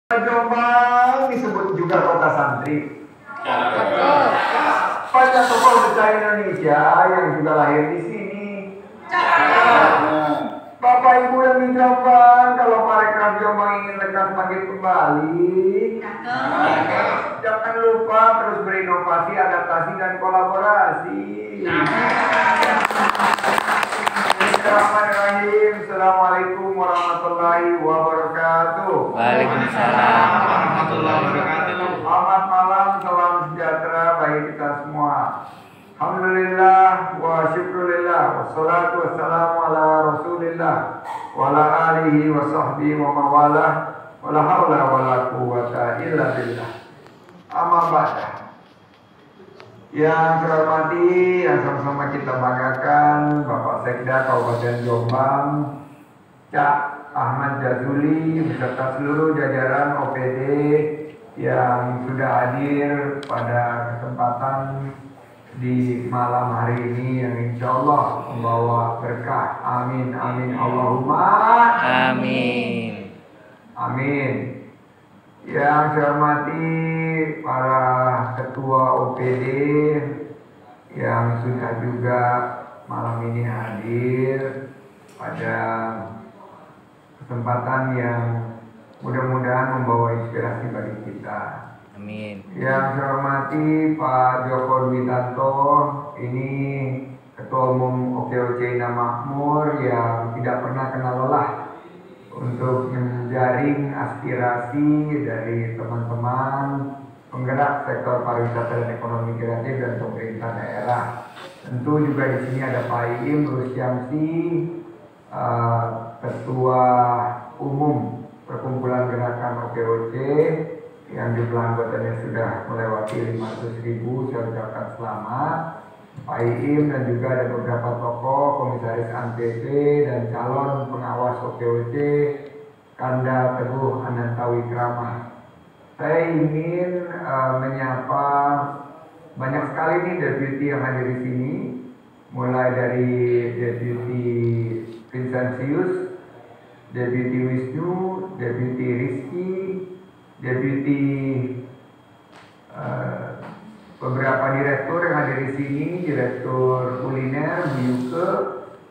Jombang disebut juga kota santri. Banyak tokoh besar Indonesia yang juga lahir di sini. Bapak Ibu yang di Jombang, kalau Parekraf Jombang ingin lekas bangkit kembali, jangan lupa terus berinovasi, adaptasi dan kolaborasi. Bismillahirrahmanirrahim. Assalamualaikum warahmatullahi wabarakatuh. Waalaikumsalam warahmatullahi wabarakatuh. Selamat malam, salam sejahtera bagi kita semua. Alhamdulillah wa syukurillah wassalatu wassalamu ala rasulillah wa ala alihi wa sahbihi wa mawalah wa la hawla wa la quwwata illa billah. Amma ba'da. Yang terhormati, yang sama-sama kita banggakan, Bapak Sekda Kabupaten Jombang, Cak Ahmad Jazuli beserta seluruh jajaran OPD yang sudah hadir pada kesempatan di malam hari ini yang insya Allah membawa berkah. Amin, amin, Allahumma Amin. amin. Yang saya hormati para ketua OPD yang sudah juga malam ini hadir pada kesempatan yang mudah-mudahan membawa inspirasi bagi kita. Amin. Yang saya hormati Pak Joko Witanto, ini Ketua Umum OKOC Indah Makmur yang tidak pernah kenal lelah untuk menjaring aspirasi dari teman-teman penggerak sektor pariwisata dan ekonomi kreatif dan pemerintah daerah. Tentu juga di sini ada Pak Iim Rusyamsi, Ketua Umum Perkumpulan Gerakan OKOC yang jumlah anggotanya sudah melewati 500.000. Saya ucapkan selamat Pak Iim, dan juga ada beberapa tokoh komisaris ANPP dan calon pengawas OKOC Kanda Teguh Anantawi Krama. Saya ingin menyapa banyak sekali nih deputi yang hadir di sini, mulai dari Deputi Vincentius, Deputi Wisnu, Deputi Rizky, Deputi beberapa direktur yang hadir di sini, Direktur Kuliner Bu Yuke,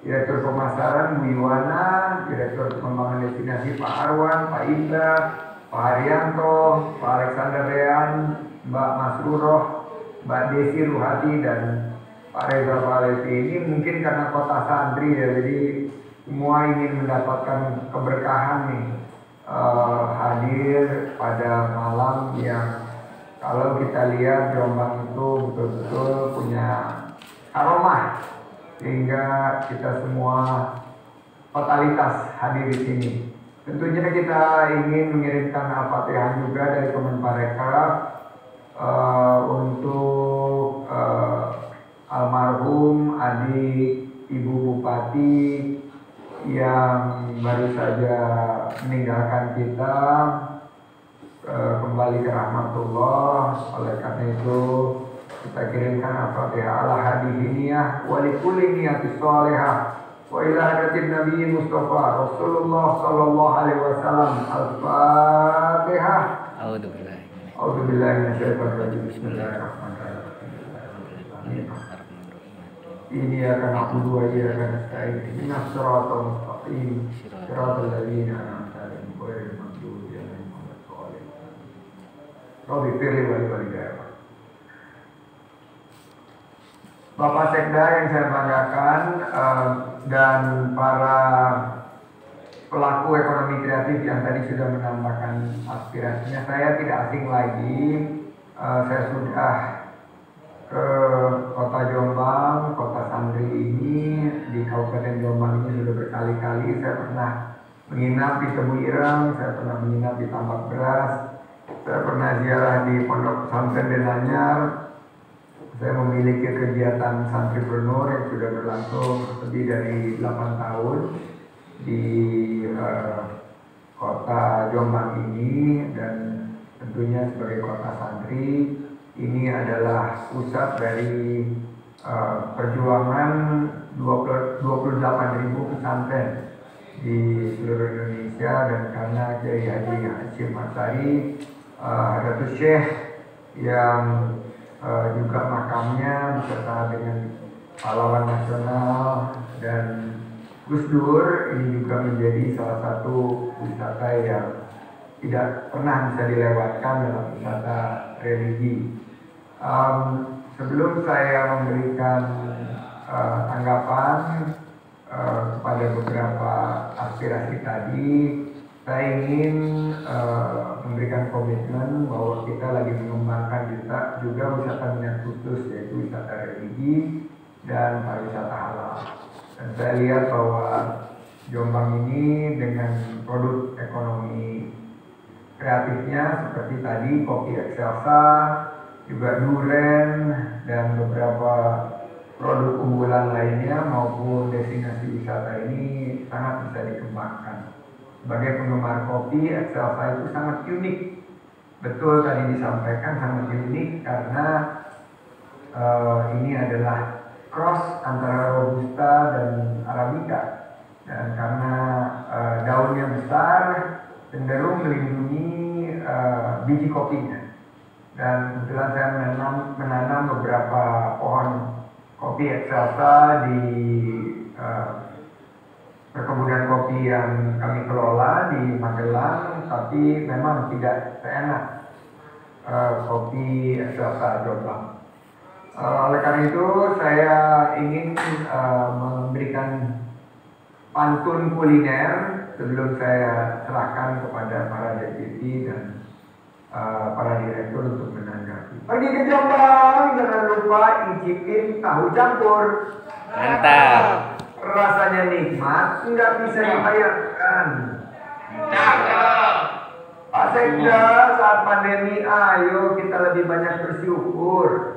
Direktur Pemasaran Bu Iwana, Direktur Pengembangan Destinasi Pak Arwan, Pak Indra, Pak Haryanto, Pak Alexander Rean, Mbak Masruroh, Mbak Desi Ruhati, dan Pak Reza Palevi. Ini mungkin karena kota santri ya, jadi semua ingin mendapatkan keberkahan nih, hadir pada malam yang kalau kita lihat Jombang itu betul-betul punya aroma sehingga kita semua totalitas hadir di sini. Tentunya kita ingin mengirimkan Al-Fatihah juga dari Kemenparekraf untuk almarhum adik Ibu Bupati yang baru saja meninggalkan kita, kembali ke rahmatullah. Oleh karena itu kita kirimkan Al-Fatihah ala hadiniyah wa likulli niyatis shalihah wa ila hadatin Nabi Mustafa Rasulullah sallallahu alaihi wasallam. Al-Fatihah. A'udzu billahi minasyaitonir rajim. Bismillahirrahmanirrahim. Ini akan aku dua dia akan nasta'in. Ihdinas siratal mustaqim. Siratal ladzina an'amta 'alaihim ghairil maghdubi 'alaihim waladdallin. Rabbi firli wa li walidayya. Bapak Sekda yang saya banggakan dan para pelaku ekonomi kreatif yang tadi sudah menambahkan aspirasinya, saya tidak asing lagi. Saya sudah ke kota Jombang, kota santri ini, di Kabupaten Jombang ini sudah berkali-kali. Saya pernah menginap di Tebu Ireng, saya pernah menginap di Tambak Beras, saya pernah ziarah di Pondok Pesantren Denanyar. Saya memiliki kegiatan santripreneur yang sudah berlangsung lebih dari 8 tahun di kota Jombang ini, dan tentunya sebagai kota santri ini adalah pusat dari perjuangan 28.000 pesantren di seluruh Indonesia, dan karena Kiai Haji Hashim Asy'ari Hadatus Syekh yang juga makamnya beserta dengan pahlawan nasional dan Gus Dur ini juga menjadi salah satu wisata yang tidak pernah bisa dilewatkan dalam wisata religi. Sebelum saya memberikan tanggapan kepada beberapa aspirasi tadi, saya ingin memberikan komitmen bahwa kita lagi mengembangkan juga wisata minat khusus, yaitu wisata religi dan pariwisata halal. Dan saya lihat bahwa Jombang ini dengan produk ekonomi kreatifnya seperti tadi kopi Excelsa, juga duren, dan beberapa produk unggulan lainnya maupun destinasi wisata ini sangat bisa dikembangkan. Sebagai penggemar kopi, Excelsa itu sangat unik. Betul tadi disampaikan sangat unik karena ini adalah cross antara Robusta dan Arabica, dan karena daunnya besar cenderung melindungi biji kopinya. Dan kebetulan saya menanam beberapa pohon kopi Excelsa di perkebunan kopi yang kami kelola di Magelang, tapi memang tidak seenak kopi Excelsa Jombang. Oleh karena itu saya ingin memberikan pantun kuliner sebelum saya serahkan kepada para deputi dan para direktur untuk menanggapi. Pergi ke Jombang, jangan lupa icipin tahu campur. Mantap. Rasanya nikmat, nggak bisa dibayangkan. Pak Sekda, saat pandemi, ayo kita lebih banyak bersyukur.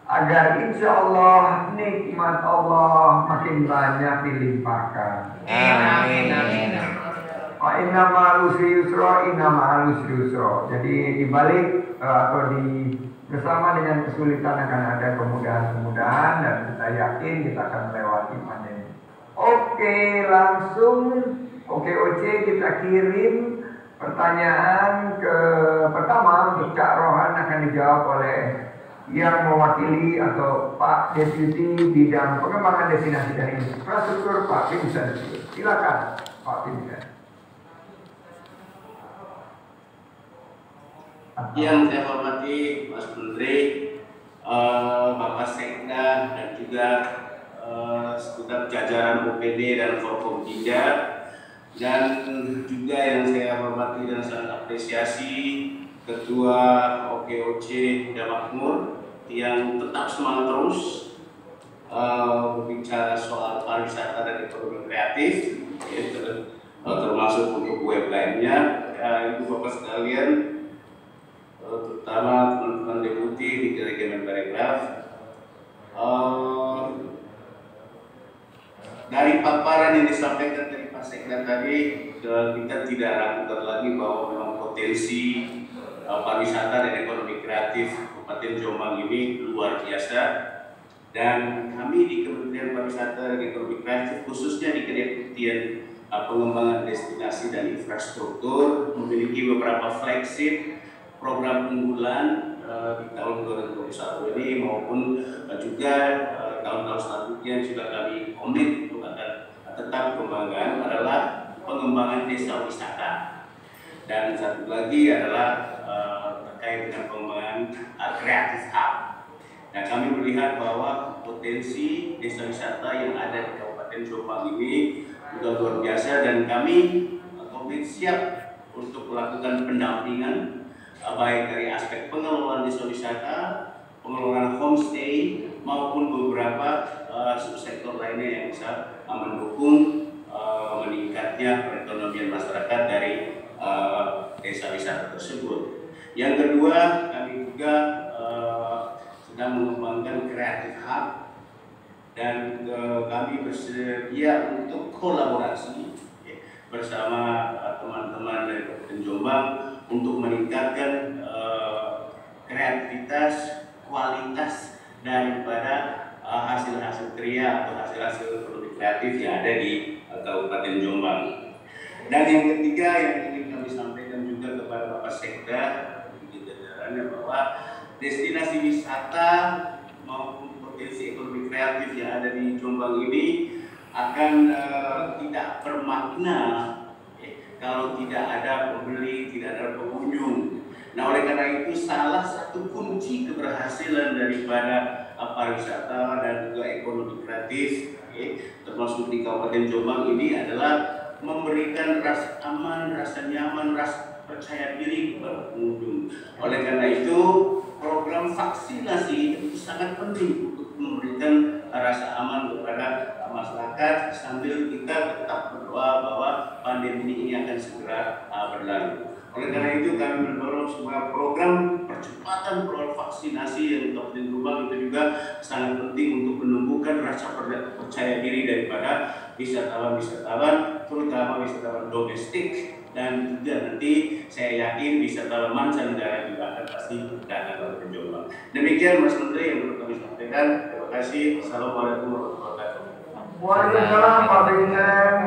Agar insya Allah nikmat Allah makin banyak dilimpahkan. Amin. Inna ma'al usri yusra, inna ma'al usri yusra. Jadi dibalik atau bersama dengan kesulitan akan ada kemudahan-kemudahan, dan kita yakin kita akan melewati pandemi. Oke, langsung OKOC kita kirim pertanyaan ke pertama untuk Cak Rohan, akan dijawab oleh yang mewakili atau Pak Deputi Bidang Pengembangan Destinasi dan Infrastruktur, Pak Vincent. Silakan Pak Vincent. Yang saya hormati Mas Menteri, Bapak Sekda, dan juga sekitar jajaran OPD dan Forkompinda, dan juga yang saya hormati dan sangat apresiasi Ketua OKOC Damakmur yang tetap semangat terus berbicara soal pariwisata dan ekonomi kreatif, termasuk untuk web lainnya. Ibu Bapak sekalian, terutama teman-teman deputi di Kemenparekraf, dari paparan yang disampaikan dari Pak Sekda tadi, kita tidak ragukan lagi bahwa memang potensi pariwisata dan ekonomi kreatif Kabupaten Jombang ini luar biasa, dan kami di Kementerian Pariwisata dan Ekonomi Kreatif, khususnya di Kedeputian Pengembangan Destinasi dan Infrastruktur, memiliki beberapa flagship program unggulan di tahun 2021 ini maupun juga tahun-tahun selanjutnya yang sudah kami komit untuk akan tetap kembangkan adalah pengembangan desa wisata, dan satu lagi adalah terkait dengan pengembangan kreatif hub. Nah, kami melihat bahwa potensi desa wisata yang ada di Kabupaten Jombang ini sudah luar biasa, dan kami komit siap untuk melakukan pendampingan baik dari aspek pengelolaan desa wisata, pengelolaan homestay, maupun beberapa subsektor lainnya yang bisa mendukung meningkatnya perekonomian masyarakat dari desa wisata tersebut. Yang kedua, kami juga sedang mengembangkan kreatif hub, dan kami bersedia untuk kolaborasi bersama teman-teman dari Kabupaten Jombang untuk meningkatkan kreativitas, kualitas daripada hasil-hasil karya atau hasil-hasil ekonomi kreatif yang ada di Kabupaten Jombang. Dan yang ketiga yang ingin kami sampaikan juga kepada Bapak Sekda di jajarannya bahwa destinasi wisata maupun potensi ekonomi kreatif yang ada di Jombang ini akan tidak bermakna kalau tidak ada pembeli, tidak ada pengunjung. Nah, oleh karena itu salah satu kunci keberhasilan daripada pariwisata dan juga ekonomi kreatif, termasuk di Kabupaten Jombang ini adalah memberikan rasa aman, rasa nyaman, rasa percaya diri kepada pengunjung. Oleh karena itu, program vaksinasi itu sangat penting untuk memberikan rasa aman kepada masyarakat sambil kita tetap berdoa bahwa pandemi ini akan segera berlalu. Oleh karena itu kami mendorong sebuah program percepatan proses vaksinasi yang di Kabupaten Jombang itu juga sangat penting untuk menumbuhkan rasa percaya diri daripada wisatawan-wisatawan, terutama wisatawan domestik, dan juga nanti saya yakin wisatawan mancanegara juga akan pasti datang ke Kabupaten Jombang. Demikian Mas Menteri yang perlu kami sampaikan. Terima kasih. Assalamualaikum warahmatullahi wabarakatuh. Waalaikumsalam Pak Vincent,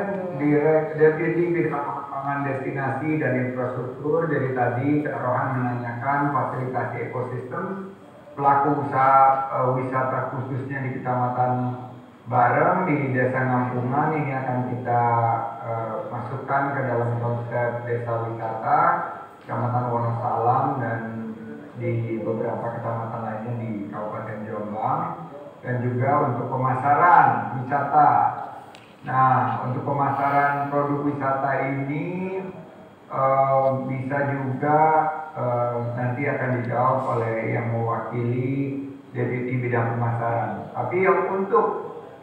Deputi Bidang Pengembangan Destinasi dan Infrastruktur. Dari tadi Kak Rohan menanyakan fasilitasi ekosistem pelaku usaha wisata khususnya di Kecamatan Bareng di Desa Ngampungan ini akan kita masukkan ke dalam konsep desa wisata Kecamatan Wonosalam dan di beberapa kecamatan lainnya di Kabupaten Jombang, dan juga untuk pemasaran wisata. Nah, untuk pemasaran produk wisata ini bisa juga nanti akan dijawab oleh yang mewakili Deputi Bidang Pemasaran. Tapi yang untuk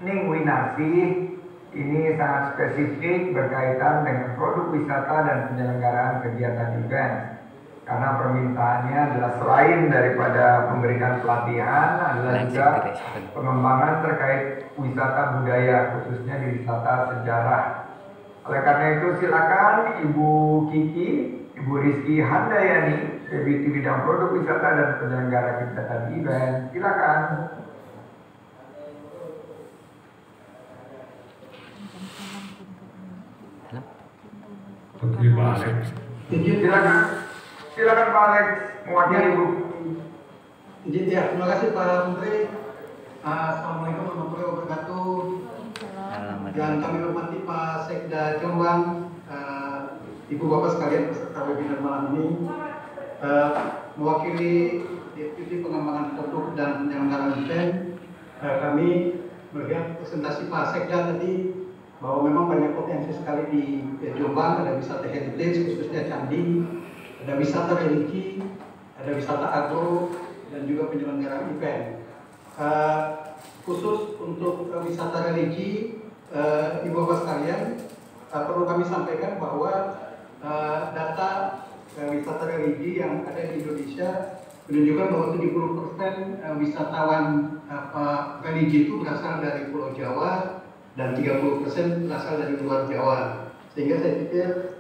Ning Winarsi ini sangat spesifik berkaitan dengan produk wisata dan penyelenggaraan kegiatan event. Karena permintaannya adalah selain daripada memberikan pelatihan, adalah juga pengembangan terkait wisata budaya, khususnya di wisata sejarah. Oleh karena itu silakan Ibu Kiki, Ibu Rizky Handayani, Deputi Bidang Produk Wisata dan Penyelenggara Kegiatan Event. Silakan. Terima kasih. Silakan. Silakan Pak Alex, mewakili Ibu. Ya, terima kasih Pak Menteri. Assalamualaikum warahmatullahi wabarakatuh. Dan kami hormati Pak Sekda Jombang, Ibu Bapak sekalian peserta webinar malam ini. Mewakili Deputi Pengembangan Produk dan Penyelenggaraan Event, kami melihat presentasi Pak Sekda tadi bahwa memang banyak potensi sekali di Jombang. Ada wisata heritage khususnya candi, ada wisata religi, ada wisata agro, dan juga penyelenggaraan event. Khusus untuk wisata religi, Ibu Bapak sekalian, perlu kami sampaikan bahwa data wisata religi yang ada di Indonesia menunjukkan bahwa 70% wisatawan religi itu berasal dari Pulau Jawa dan 30% berasal dari luar Jawa. Sehingga saya pikir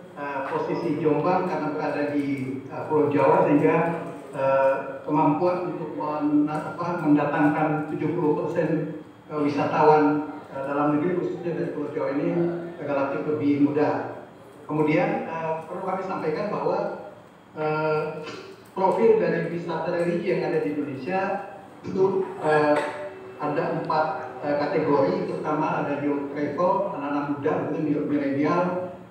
posisi Jombang karena berada di Pulau Jawa, sehingga kemampuan untuk mendatangkan 70% wisatawan dalam negeri khususnya dari Pulau Jawa ini relatif lebih mudah. Kemudian perlu kami sampaikan bahwa profil dari wisata religi yang ada di Indonesia itu ada 4 kategori, terutama ada youth travel, anak-anak muda, kemudian milenial,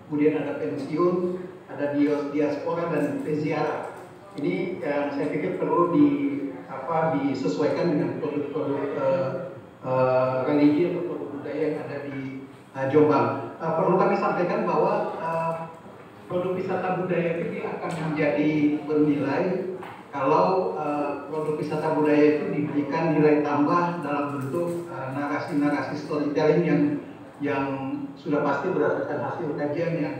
kemudian ada pensiun, ada diaspora, dan peziarah. Ini saya pikir perlu disesuaikan dengan produk-produk religi atau produk budaya yang ada di Jombang. Perlu kami sampaikan bahwa produk wisata budaya ini akan menjadi bernilai kalau produk wisata budaya itu diberikan nilai tambah dalam bentuk narasi-narasi storytelling yang sudah pasti berdasarkan hasil kajian yang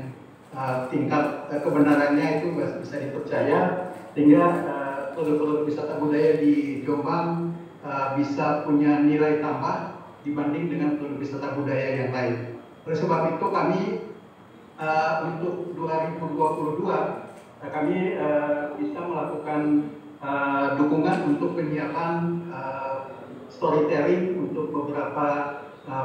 tingkat kebenarannya itu bisa dipercaya, sehingga produk-produk wisata budaya di Jombang bisa punya nilai tambah dibanding dengan produk wisata budaya yang lain. Oleh sebab itu kami untuk 2022 kami bisa melakukan dukungan untuk penyiapan storytelling untuk beberapa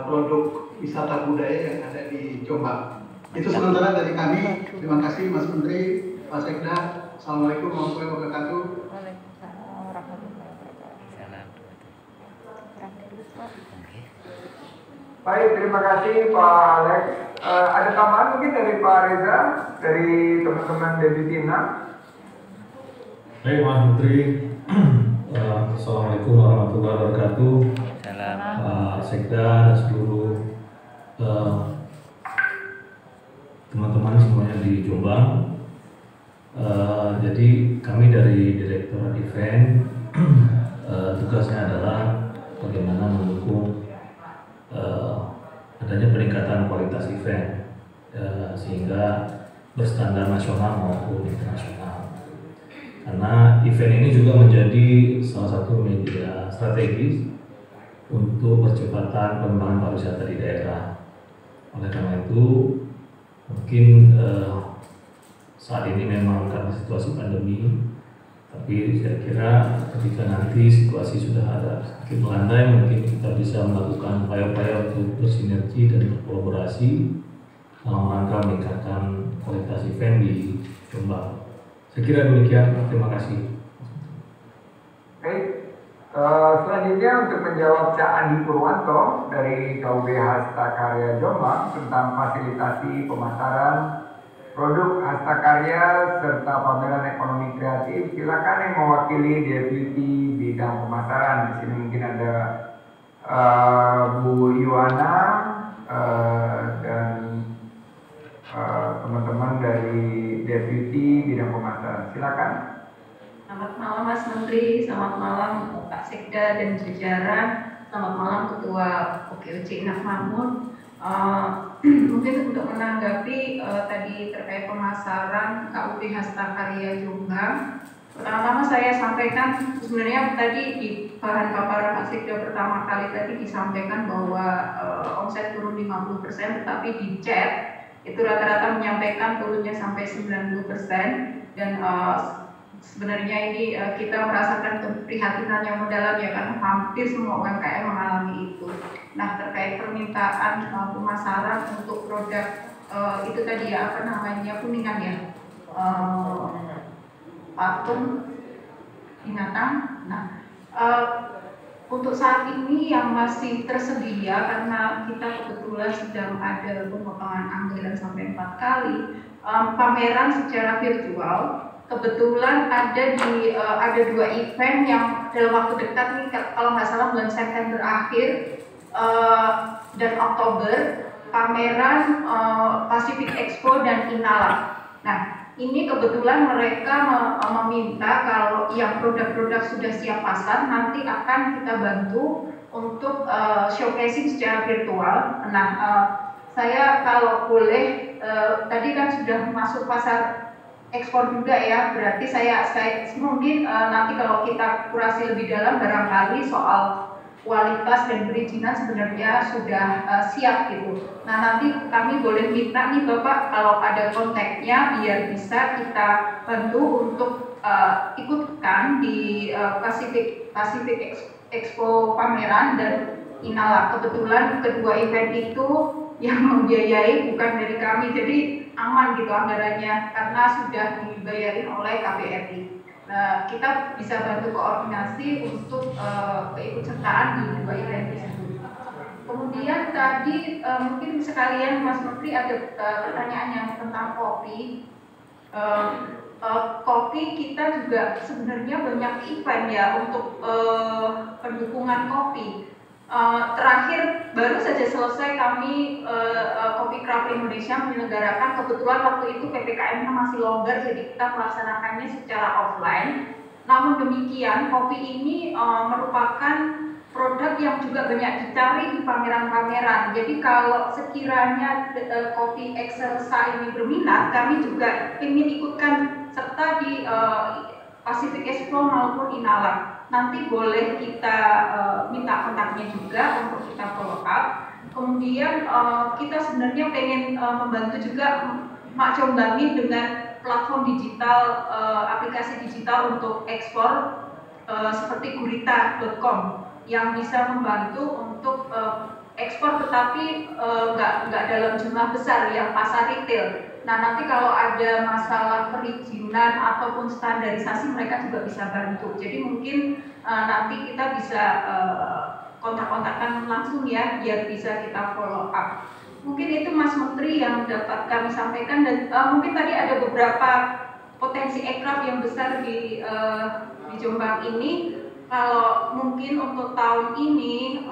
produk wisata budaya yang ada di Jombang. Itu sementara dari kami. Terima kasih Mas Menteri, Pak Sekda. Assalamualaikum warahmatullahi wabarakatuh. Baik, terima kasih Pak Alex. Ada tambahan mungkin dari Pak Reza, dari teman-teman Deputi 6? Baik Mas Menteri, Assalamualaikum warahmatullahi wabarakatuh. Salam. Pak Sekda dan seluruh teman-teman semuanya di Jombang. Jadi kami dari Direktorat Event tugasnya adalah bagaimana mendukung adanya peningkatan kualitas event sehingga berstandar nasional maupun internasional. Karena event ini juga menjadi salah satu media strategis untuk percepatan pengembangan pariwisata di daerah. Oleh karena itu, mungkin saat ini memang karena situasi pandemi, tapi saya kira ketika nanti situasi sudah ada sedikit melandai, mungkin kita bisa melakukan upaya-upaya untuk bersinergi dan berkolaborasi dalam rangka meningkatkan kualitas event di Jombang. Saya kira demikian, terima kasih. Baik, selanjutnya untuk menjawab Cak Andi Purwanto dari KUB Hasta Karya Jombang tentang fasilitasi pemasaran produk hasta karya serta pameran ekonomi kreatif, silakan yang mewakili Deputi Bidang Pemasaran. Di sini mungkin ada Bu Yuana dan teman-teman dari Deputi Bidang Pemasaran. Silakan. Selamat malam Mas Menteri, selamat malam Pak Sekda dan jajaran, selamat malam Ketua OKOC Inak Mahmud. Mungkin untuk menanggapi tadi terkait pemasaran KUB Hasta Karya Jombang, pertama-tama saya sampaikan sebenarnya tadi di bahan paparan Pak Sekda pertama kali tadi disampaikan bahwa omset turun 50%, tetapi di chat itu rata-rata menyampaikan turunnya sampai 90%, dan sebenarnya ini kita merasakan keprihatinan yang mendalam ya, karena hampir semua UMKM mengalami itu. Nah, terkait permintaan pemasaran untuk produk itu tadi ya, apa namanya, kuningan ya, patung binatang. Nah, untuk saat ini yang masih tersedia, karena kita kebetulan sedang ada pemotongan anggaran sampai 4 kali pameran secara virtual. Kebetulan ada 2 event yang dalam waktu dekat nih, kalau nggak salah bulan September akhir dan Oktober, pameran Pacific Expo dan Inala. Nah, ini kebetulan mereka meminta kalau yang produk-produk sudah siap pasar nanti akan kita bantu untuk showcasing secara virtual. Nah, saya kalau boleh tadi kan sudah masuk pasar ekspor juga ya, berarti saya mungkin nanti kalau kita kurasi lebih dalam barangkali soal kualitas dan perizinan sebenarnya sudah siap gitu. Nah, nanti kami boleh minta nih Bapak kalau ada kontaknya biar bisa kita bantu untuk ikutkan di Pacific Expo pameran dan Inala. Kebetulan kedua event itu yang membiayai bukan dari kami, jadi aman gitu anggarannya karena sudah dibayarin oleh KBRI. Nah, kita bisa bantu koordinasi untuk keikutsertaan di 2 event tersebut. Kemudian tadi mungkin sekalian Mas Menteri ada pertanyaan yang tentang kopi. Kopi kita juga sebenarnya banyak event ya untuk pendukungan kopi. Terakhir baru saja selesai kami Kopi Craft Indonesia menyelenggarakan, kebetulan waktu itu PPKM-nya masih longgar jadi kita melaksanakannya secara offline. Namun demikian kopi ini merupakan produk yang juga banyak dicari di pameran-pameran. Jadi kalau sekiranya kopi Excelsa ini berminat, kami juga ingin ikutkan serta di Pacific Expo maupun Inala. Nanti boleh kita minta kontaknya juga untuk kita follow up. Kemudian kita sebenarnya pengen membantu juga Mak Jombangin dengan platform digital, aplikasi digital untuk ekspor seperti gurita.com yang bisa membantu untuk ekspor tetapi nggak dalam jumlah besar yang pasar retail. Nah nanti kalau ada masalah perizinan ataupun standarisasi mereka juga bisa bantu. Jadi mungkin nanti kita bisa kontak-kontakan langsung ya biar bisa kita follow up. Mungkin itu Mas Menteri yang dapat kami sampaikan dan mungkin tadi ada beberapa potensi aircraft yang besar di Jombang ini. Kalau mungkin untuk tahun ini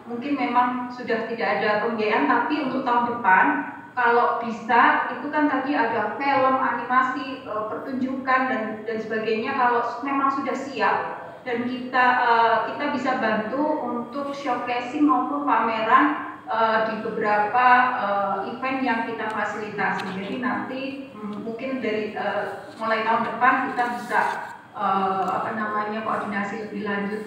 mungkin memang sudah tidak ada pembiayaan, tapi untuk tahun depan kalau bisa itu kan tadi ada film, animasi, pertunjukan dan sebagainya. Kalau memang sudah siap dan kita bisa bantu untuk showcasing maupun pameran di beberapa event yang kita fasilitasi. Jadi nanti mungkin dari mulai tahun depan kita bisa koordinasi lebih lanjut.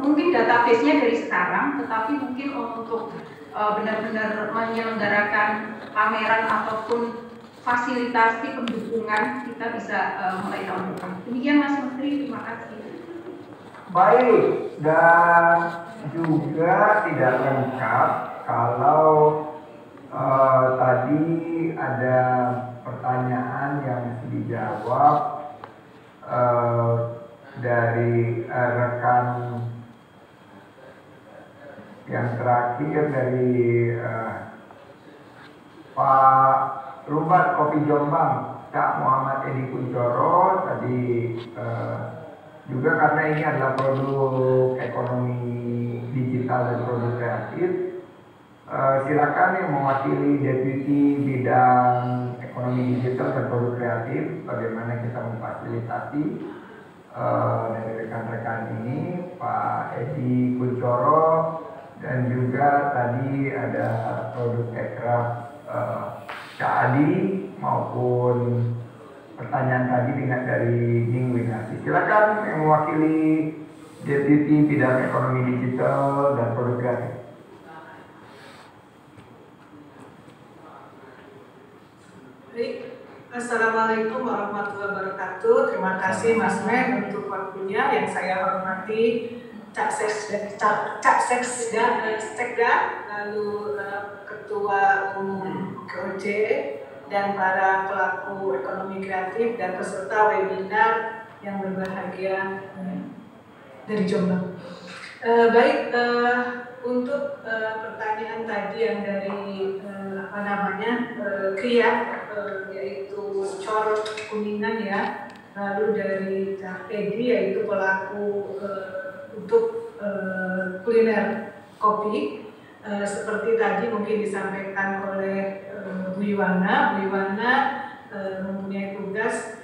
Mungkin database-nya dari sekarang, tetapi mungkin untuk benar-benar menyelenggarakan pameran ataupun fasilitasi pendukungan kita bisa mulai tahun depan. Demikian Mas Menteri, terima kasih. Baik, dan juga tidak lengkap kalau tadi ada pertanyaan yang dijawab dari rekan yang terakhir dari Pak Lumbat Kopi Jombang, Kak Muhammad Edi Kuncoro tadi juga karena ini adalah produk ekonomi digital dan produk kreatif. Silakan yang mewakili Deputi Bidang Ekonomi Digital dan Produk Kreatif, bagaimana kita memfasilitasi dari rekan-rekan ini, Pak Edi Kuncoro, dan juga tadi ada produk aircraft Kak Adi maupun pertanyaan tadi dengan dari Ning Winasi. Silakan yang mewakili Deputi Bidang Ekonomi Digital dan Produk Kreatif. Baik, Assalamualaikum warahmatullahi wabarakatuh. Terima kasih Mas Men untuk waktunya. Yang saya hormati Cak Sekda, lalu Ketua Umum KOJ, dan para pelaku ekonomi kreatif dan peserta webinar yang berbahagia dari Jombang. Untuk pertanyaan tadi yang dari KRIA, yaitu Cor Kuningan ya, lalu dari Cak Edi yaitu pelaku untuk kuliner kopi, seperti tadi mungkin disampaikan oleh Bu Iwana mempunyai tugas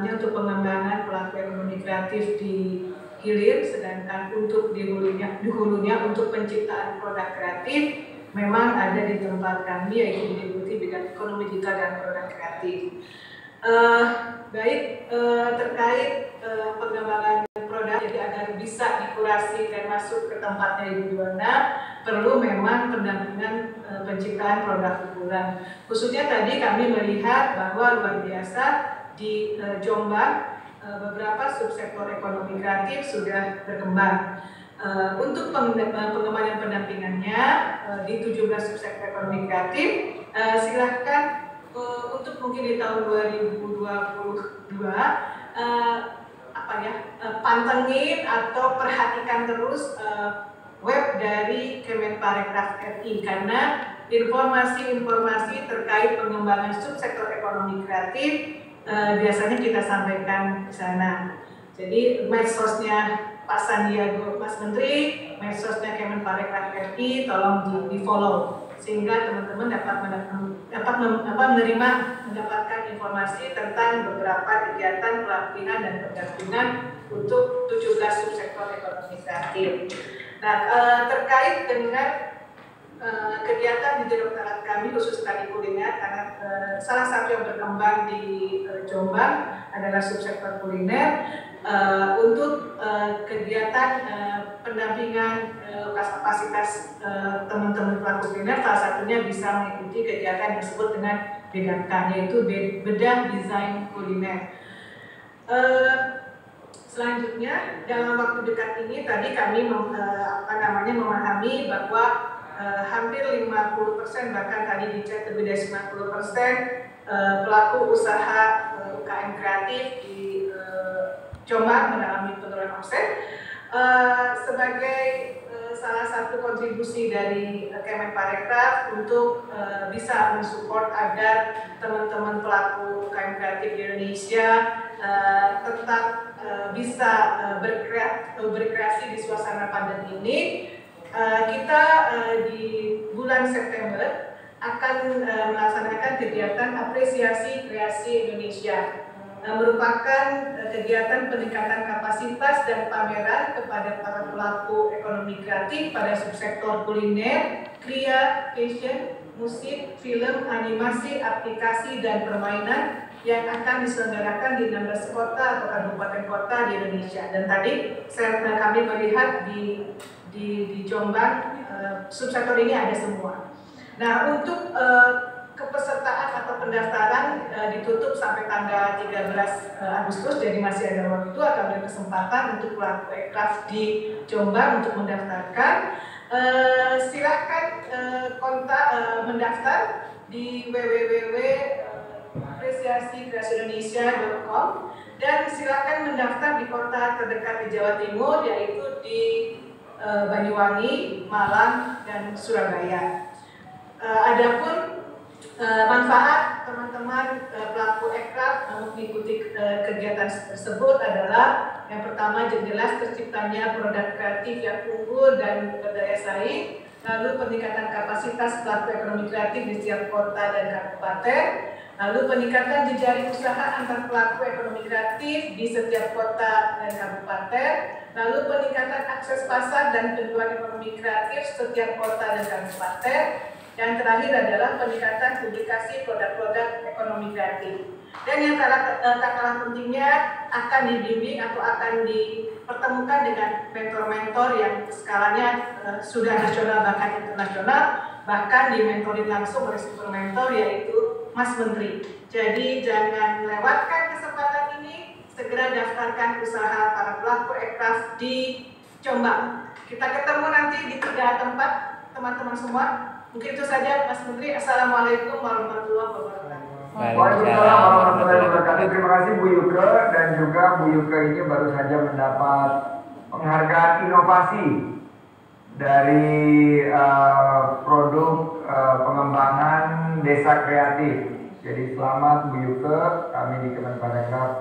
untuk pengembangan pelaku ekonomi kreatif di hilir, sedangkan untuk di hulunya untuk penciptaan produk kreatif memang ada di tempat kami, yaitu di Deputi Bidang Ekonomi Digital dan Produk Kreatif. Terkait pengembangan produk, jadi agar bisa dikurasi dan masuk ke tempatnya Ibu Iwana, perlu memang pendampingan penciptaan produk unggulan. Khususnya tadi kami melihat bahwa luar biasa di Jombang beberapa subsektor ekonomi kreatif sudah berkembang. Untuk pengembangan pendampingannya di 17 subsektor ekonomi kreatif, silahkan untuk mungkin di tahun 2022 pantengin atau perhatikan terus web dari Kemenparekraf RI, karena informasi-informasi terkait pengembangan subsektor ekonomi kreatif biasanya kita sampaikan di sana. Jadi medsosnya Pak Sandiaga, Mas Menteri, medsosnya Kemenparekraf RI tolong di-follow sehingga teman-teman mendapatkan informasi tentang beberapa kegiatan pelatihan dan pendampingan untuk 17 subsektor ekonomi kreatif. Nah, terkait dengan kegiatan di direktorat kami khusus tadi kuliner, karena salah satu yang berkembang di Jombang adalah subsektor kuliner. Untuk kegiatan pendampingan kapasitas teman-teman pelaku kuliner, salah satunya bisa mengikuti kegiatan yang disebut dengan BDK, yaitu bedah desain kuliner. Selanjutnya dalam waktu dekat ini tadi kami memahami bahwa hampir 50%, bahkan tadi dicek lebih dari 90% pelaku usaha UKM kreatif di Jombang mengalami penurunan omset. Sebagai salah satu kontribusi dari Kemenparekraf untuk bisa mensupport agar teman-teman pelaku UKM kreatif di Indonesia tetap bisa berkreasi di suasana pandemi ini. Kita di bulan September akan melaksanakan kegiatan apresiasi kreasi Indonesia, merupakan kegiatan peningkatan kapasitas dan pameran kepada para pelaku ekonomi kreatif pada subsektor kuliner, kria, fashion, musik, film, animasi, aplikasi, dan permainan yang akan diselenggarakan di 16 kota atau kabupaten kota di Indonesia. Dan tadi kami melihat di Jombang subsektor ini ada semua. Nah, untuk kepesertaan atau pendaftaran ditutup sampai tanggal 13 Agustus, jadi masih ada waktu atau ada kesempatan untuk pelaku ekraf di Jombang untuk mendaftarkan. Silahkan kontak mendaftar di www.apresiasikreasiondonesia.com dan silahkan mendaftar di kota terdekat di Jawa Timur, yaitu di Banyuwangi, Malang, dan Surabaya. Adapun manfaat teman-teman pelaku ekraf mengikuti kegiatan tersebut adalah yang pertama, jelas terciptanya produk kreatif yang unggul dan berdaya saing, lalu peningkatan kapasitas pelaku ekonomi kreatif di setiap kota dan kabupaten, lalu peningkatan jejaring usaha antar pelaku ekonomi kreatif di setiap kota dan kabupaten, lalu peningkatan akses pasar dan penjualan ekonomi kreatif setiap kota dan kabupaten. Yang terakhir adalah peningkatan publikasi produk-produk ekonomi kreatif. Dan yang tak kalah pentingnya akan dibimbing atau akan dipertemukan dengan mentor-mentor yang skalanya sudah nasional bahkan internasional, bahkan dimentorin langsung oleh super mentor yaitu Mas Menteri. Jadi jangan lewatkan kesempatan ini, segera daftarkan usaha para pelaku ekraf di Jombang. Kita ketemu nanti di 3 tempat teman-teman semua. Mungkin itu saja, Mas Menteri. Assalamualaikum warahmatullahi wabarakatuh. Waalaikumsalam warahmatullahi wabarakatuh. Terima kasih Bu Yuke, dan juga Bu Yuke ini baru saja mendapat penghargaan inovasi dari produk pengembangan desa kreatif. Jadi selamat Bu Yuke, kami di Kemenparekraf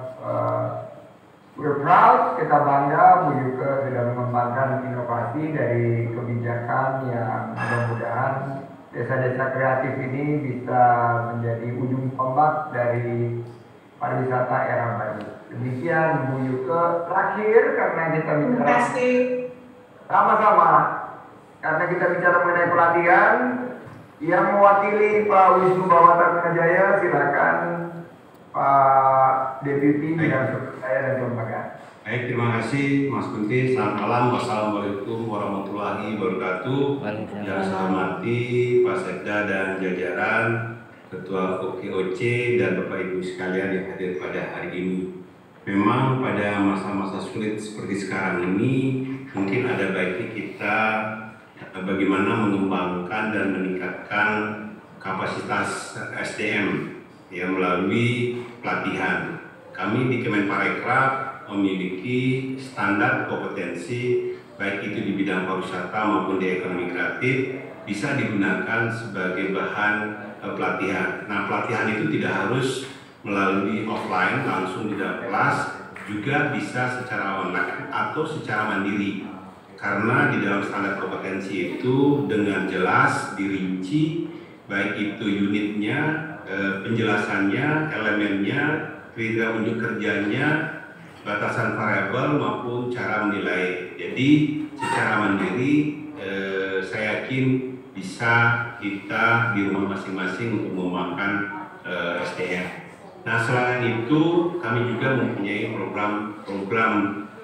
we're proud, kita bangga Bu Yuke sudah mengembangkan inovasi dari kebijakan yang mudah-mudahan desa-desa kreatif ini bisa menjadi ujung tombak dari pariwisata era baru. Demikian Bu Yuke. Terakhir, karena kita bicara sama-sama, karena kita bicara mengenai pelatihan, yang mewakili Pak Wisnu Bawatarunajaya, silakan Pak Deputi Bidang Sekretariat dan Kelembagaan. Baik, terima kasih Mas Menteri. Selamat malam. Wassalamualaikum warahmatullahi wabarakatuh. Yang saya hormati Pak Sekda dan jajaran, Ketua OKOC dan Bapak Ibu sekalian yang hadir pada hari ini. Memang pada masa-masa sulit seperti sekarang ini, mungkin ada baiknya kita bagaimana mengembangkan dan meningkatkan kapasitas SDM yang melalui pelatihan. Kami di Kemenparekraf memiliki standar kompetensi baik itu di bidang pariwisata maupun di ekonomi kreatif bisa digunakan sebagai bahan pelatihan. Nah, pelatihan itu tidak harus melalui offline langsung di dalam kelas, juga bisa secara online atau secara mandiri. Karena di dalam standar kompetensi itu dengan jelas dirinci baik itu unitnya, penjelasannya, elemennya, kriteria unjuk kerjanya, batasan variabel maupun cara menilai. Jadi secara mandiri saya yakin bisa kita di rumah masing-masing untuk mengembangkan SDM. Nah, selain itu kami juga mempunyai program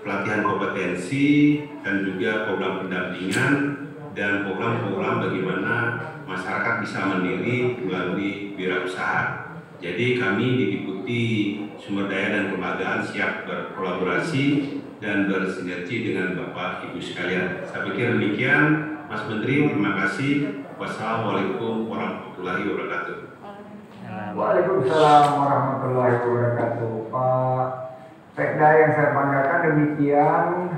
pelatihan kompetensi dan juga program pendampingan dan program-program bagaimana masyarakat bisa mandiri melalui wirausaha. Jadi kami di Deputi Sumber Daya dan Kelembagaan siap berkolaborasi dan bersinergi dengan Bapak Ibu sekalian. Saya pikir demikian. Mas Menteri, terima kasih. Wassalamualaikum warahmatullahi wabarakatuh. Waalaikumsalam warahmatullahi wabarakatuh. Pak Sekda yang saya banggakan, demikian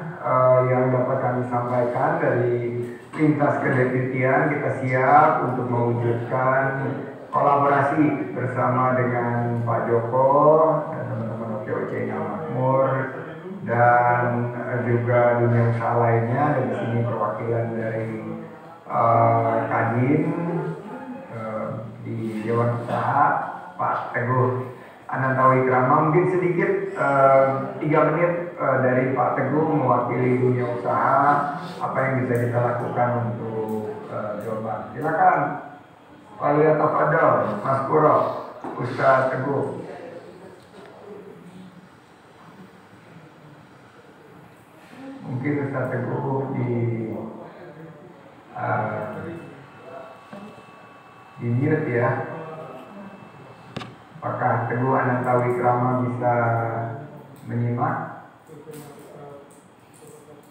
yang dapat kami sampaikan dari lintas kedeputian. Kita siap untuk mewujudkan kolaborasi bersama dengan Pak Joko dan teman-teman OKOC Makmur dan juga dunia usaha lainnya. Dan di sini perwakilan dari Kadin di Dewan Usaha Pak Teguh Anantawikrama. Mungkin sedikit 3 menit dari Pak Teguh mewakili dunia usaha, apa yang bisa kita lakukan untuk Jombang. Silakan Pak Tafadhol, Mas Puro, Ustaz Teguh. Mungkin Ustaz Teguh di mute ya. Apakah Teguh Anantawikrama bisa menyimak?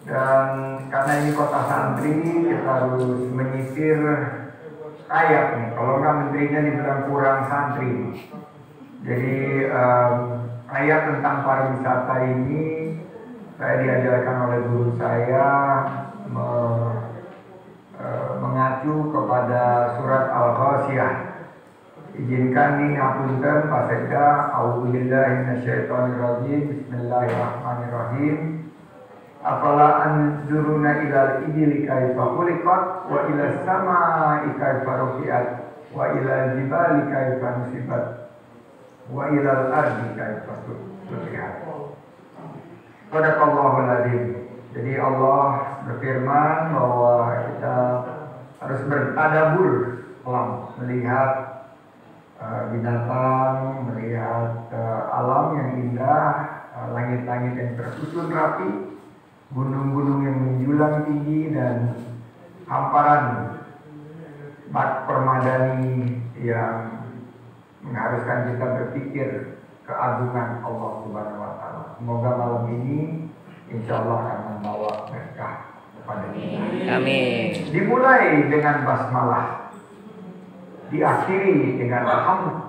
Dan karena ini kota santri, kita harus menyisir ayat nih. Kalau nggak menterinya dibilang kurang santri. Jadi ayat tentang pariwisata ini saya diajarkan oleh guru saya mengacu kepada surat Al-Ghasyiyah. Izinkan nih ngapunten Pak Sekda, a'udzubillahi minasyaitonirrajim. Bismillahirrahmanirrahim. Afala anzuruna ilal ibili kaifa khuliqat wa ilas samaa'i kaifa rufi'at wa ilal jibali kaifa nusibat wa ilal ardi kaifa sutihat. Shadaqallahul adzim. Jadi Allah berfirman bahwa kita harus bertadabbur alam, melihat binatang, melihat alam yang indah, langit-langit yang tersusun rapi, gunung-gunung yang menjulang tinggi, dan hamparan bak permadani yang mengharuskan kita berpikir keagungan Allah Subhanahu wa Ta'ala. Semoga malam ini insya Allah akan membawa berkah kepada kita. Amin. Dimulai dengan basmalah, diakhiri dengan alhamdulillah.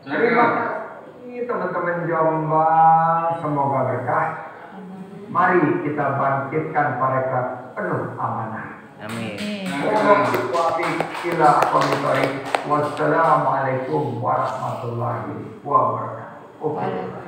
Terima kasih teman-teman Jombang, semoga berkah. Mari kita bangkitkan mereka penuh amanah. Amin. Wassalamualaikum warahmatullahi wabarakatuh.